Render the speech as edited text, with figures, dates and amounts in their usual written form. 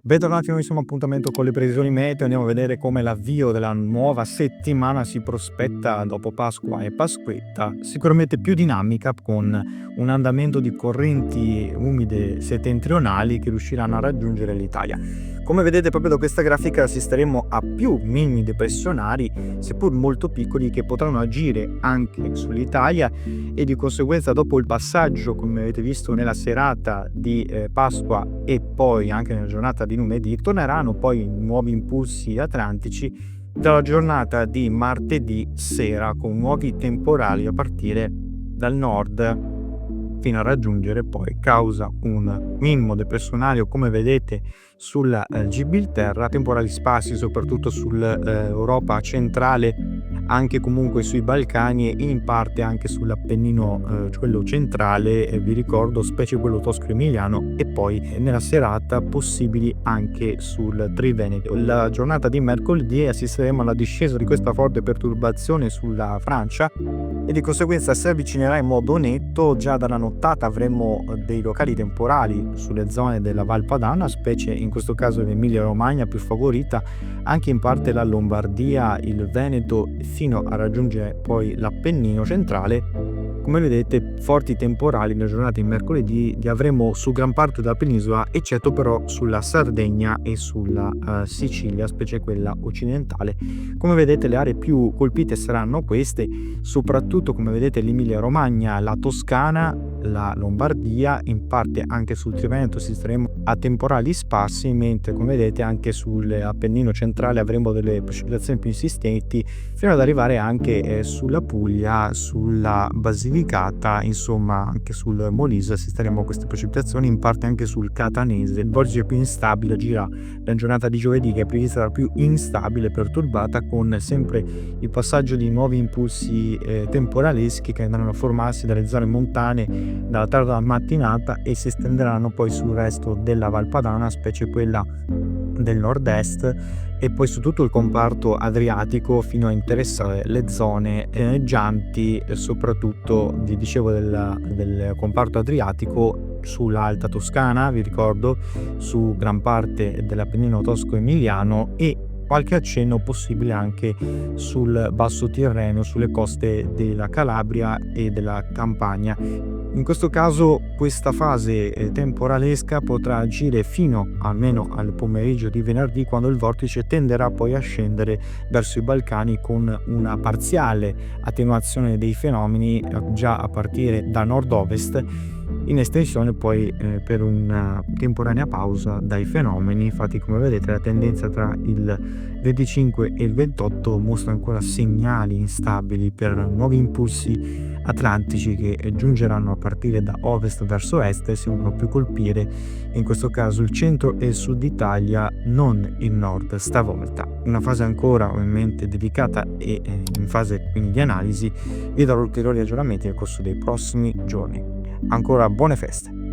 Bentornati a un nuovissimo appuntamento con le previsioni meteo. Andiamo a vedere come l'avvio della nuova settimana si prospetta dopo Pasqua e Pasquetta, sicuramente più dinamica, con un andamento di correnti umide settentrionali che riusciranno a raggiungere l'Italia. Come vedete proprio da questa grafica assisteremo a più mini depressionari, seppur molto piccoli, che potranno agire anche sull'Italia e di conseguenza dopo il passaggio, come avete visto nella serata di Pasqua e poi anche nella giornata di lunedì, torneranno poi nuovi impulsi atlantici dalla giornata di martedì sera, con nuovi temporali a partire dal nord fino a raggiungere poi, causa un minimo depressionario come vedete sulla Gibilterra, temporali sparsi soprattutto sull'Europa centrale, anche comunque sui Balcani e in parte anche sull'Appennino, quello centrale, vi ricordo, specie quello tosco-emiliano, e poi nella serata possibili anche sul Triveneto. La giornata di mercoledì assisteremo alla discesa di questa forte perturbazione sulla Francia e di conseguenza si avvicinerà in modo netto. Già dalla nottata avremo dei locali temporali sulle zone della Val Padana, specie in questo caso l'Emilia Romagna più favorita, anche in parte la Lombardia, il Veneto, fino a raggiungere poi l'Appennino centrale. Come vedete, forti temporali nella giornata di mercoledì li avremo su gran parte della penisola, eccetto però sulla Sardegna e sulla Sicilia, specie quella occidentale. Come vedete, le aree più colpite saranno queste, soprattutto come vedete l'Emilia Romagna, la Toscana, la Lombardia, in parte anche sul Triveneto si staremo a temporali sparsi, mentre come vedete anche sull'Appennino centrale avremo delle precipitazioni più insistenti, fino ad arrivare anche sulla Puglia, sulla Basilicata, insomma anche sul Molise assisteremo a queste precipitazioni, in parte anche sul Catanese. Il volgere più instabile gira la giornata di giovedì, che è prevista la più instabile e perturbata, con sempre il passaggio di nuovi impulsi temporaleschi che andranno a formarsi dalle zone montane dalla tarda mattinata e si estenderanno poi sul resto della Val Padana, specie quella del nord-est, e poi su tutto il comparto adriatico, fino a interessare le zone pianeggianti, soprattutto vi dicevo del comparto adriatico sull'Alta Toscana, vi ricordo, su gran parte dell'Appennino tosco-emiliano e qualche accenno possibile anche sul basso Tirreno, sulle coste della Calabria e della Campania. In questo caso questa fase temporalesca potrà agire fino almeno al pomeriggio di venerdì, quando il vortice tenderà poi a scendere verso i Balcani con una parziale attenuazione dei fenomeni già a partire da nord-ovest, in estensione poi per una temporanea pausa dai fenomeni. Infatti, come vedete, la tendenza tra il 25 e il 28 mostra ancora segnali instabili per nuovi impulsi atlantici che giungeranno a partire da ovest verso est e sembrano più colpire in questo caso il centro e il sud Italia, non il nord stavolta. Una fase ancora ovviamente delicata e in fase quindi di analisi. Vi darò ulteriori aggiornamenti nel corso dei prossimi giorni. Ancora buone feste!